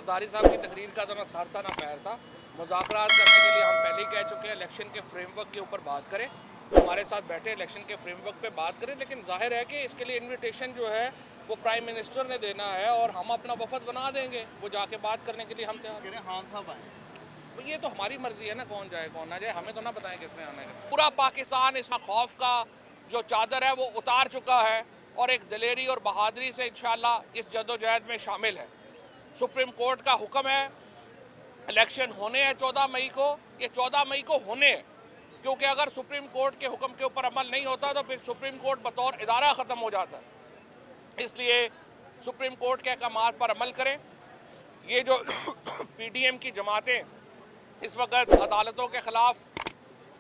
जरदारी साहब की तकरीर का तो ना सर था ना पैर था। मुज़ाकरात करने के लिए हम पहले ही कह चुके हैं, इलेक्शन के फ्रेमवर्क के ऊपर बात करें, हमारे साथ बैठे इलेक्शन के फ्रेमवर्क पे बात करें। लेकिन जाहिर है कि इसके लिए इन्विटेशन जो है वो प्राइम मिनिस्टर ने देना है और हम अपना वफद बना देंगे, वो जाके बात करने के लिए हम तैयार हैं। हाँ साहब आए, तो ये तो हमारी मर्जी है ना, कौन जाए कौन ना जाए, हमें तो ना बताएं किसने आना है। पूरा पाकिस्तान इस खौफ का जो चादर है वो उतार चुका है और एक दिलेरी और बहादुरी से इंशाअल्लाह इस जद्दोजहद में शामिल है। सुप्रीम कोर्ट का हुक्म है, इलेक्शन होने हैं 14 मई को, ये 14 मई को होने हैं, क्योंकि अगर सुप्रीम कोर्ट के हुक्म के ऊपर अमल नहीं होता तो फिर सुप्रीम कोर्ट बतौर इदारा खत्म हो जाता है। इसलिए सुप्रीम कोर्ट के अहकामात पर अमल करें। ये जो पीडीएम की जमातें इस वक्त अदालतों के खिलाफ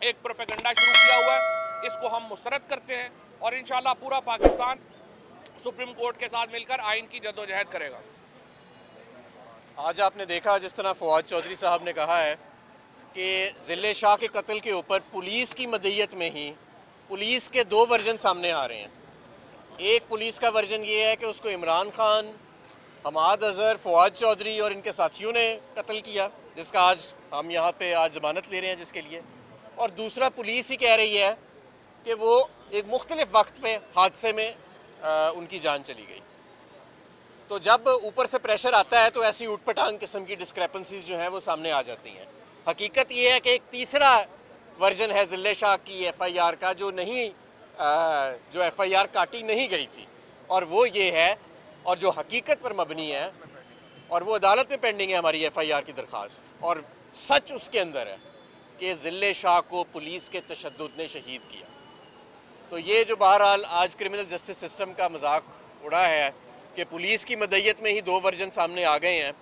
एक प्रोपेगेंडा शुरू किया हुआ है, इसको हम मुस्तरद करते हैं और इंशाअल्लाह पूरा पाकिस्तान सुप्रीम कोर्ट के साथ मिलकर आइन की जद्दोजहद करेगा। आज आपने देखा जिस तरह फवाद चौधरी साहब ने कहा है कि जिले शाह के कत्ल के ऊपर पुलिस की मदईयत में ही पुलिस के दो वर्जन सामने आ रहे हैं। एक पुलिस का वर्जन ये है कि उसको इमरान खान, हमाद अजहर, फवाद चौधरी और इनके साथियों ने कत्ल किया, जिसका आज हम यहाँ पे आज जमानत ले रहे हैं जिसके लिए। और दूसरा पुलिस ही कह रही है कि वो एक मुख्तलिफ वक्त पे हादसे में उनकी जान चली गई। तो जब ऊपर से प्रेशर आता है तो ऐसी ऊटपटांग किस्म की डिस्क्रेपेंसीज जो हैं वो सामने आ जाती हैं। हकीकत ये है कि एक तीसरा वर्जन है जिले शाह की एफआईआर का जो एफआईआर काटी नहीं गई थी, और वो ये है और जो हकीकत पर मबनी है और वो अदालत में पेंडिंग है हमारी एफआईआर की दरखास्त, और सच उसके अंदर है कि जिले शाह को पुलिस के तशद्दुद ने शहीद किया। तो ये जो बहरहाल आज क्रिमिनल जस्टिस सिस्टम का मजाक उड़ा है कि पुलिस की मदईयत में ही दो वर्जन सामने आ गए हैं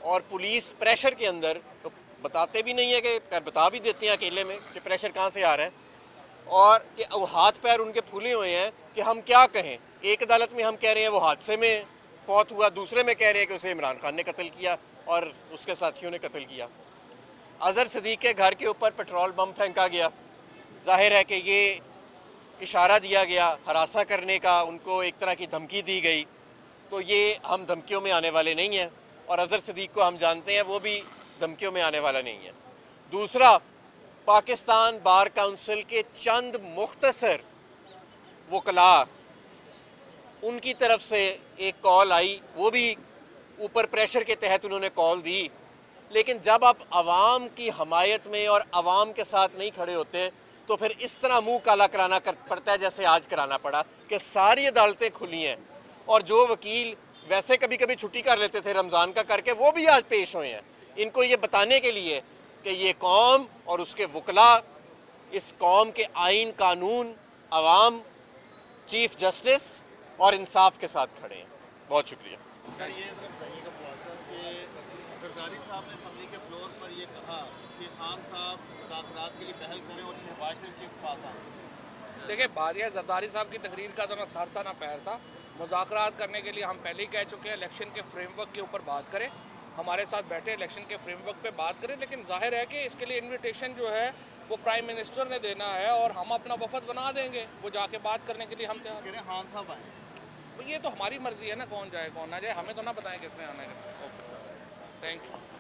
और पुलिस प्रेशर के अंदर तो बताते भी नहीं है कि बता भी देते हैं अकेले में कि प्रेशर कहां से आ रहा है, और कि हाथ पैर उनके फूले हुए हैं कि हम क्या कहें। एक अदालत में हम कह रहे हैं वो हादसे में फौत हुआ, दूसरे में कह रहे हैं कि उसे इमरान खान ने कत्ल किया और उसके साथियों ने कत्ल किया। अजहर सदीक के घर के ऊपर पेट्रोल बम फेंका गया, जाहिर है कि ये इशारा दिया गया हरासा करने का, उनको एक तरह की धमकी दी गई। तो ये हम धमकियों में आने वाले नहीं हैं और अजहर सदीक को हम जानते हैं, वो भी धमकियों में आने वाला नहीं है। दूसरा, पाकिस्तान बार काउंसिल के चंद मुख्तसर वकला, उनकी तरफ से एक कॉल आई, वो भी ऊपर प्रेशर के तहत उन्होंने कॉल दी, लेकिन जब आप आवाम की हमायत में और आवाम के साथ नहीं खड़े होते तो फिर इस तरह मुंह काला कराना पड़ता है जैसे आज कराना पड़ा कि सारी अदालतें खुली हैं और जो वकील वैसे कभी कभी छुट्टी कर लेते थे रमजान का करके, वो भी आज पेश हुए हैं इनको ये बताने के लिए कि ये कौम और उसके वकला इस कौम के आइन, कानून, अवाम, चीफ जस्टिस और इंसाफ के साथ खड़े हैं। बहुत शुक्रिया। सर, ये बताइएगा कि जरदारी साहब ने असम्बली के फ्लोर पर ये कहा कि खान साहब मुज़ाकरात के लिए पहल करें और शहबाज शरीफ के पास आए। देखिए, बारिया जरदारी साहब की तकरीर का तो ना सर था ना पैर था। मुज़ाकरात करने के लिए हम पहले ही कह चुके हैं, इलेक्शन के फ्रेमवर्क के ऊपर बात करें, हमारे साथ बैठे इलेक्शन के फ्रेमवर्क पे बात करें। लेकिन जाहिर है कि इसके लिए इन्विटेशन जो है वो प्राइम मिनिस्टर ने देना है और हम अपना वफद बना देंगे, वो जाके बात करने के लिए हम तैयार हैं। खान साहब आए, तो ये तो हमारी मर्जी है ना, कौन जाए कौन ना जाए, हमें तो ना बताएं किसने आना है। Okay, thank you.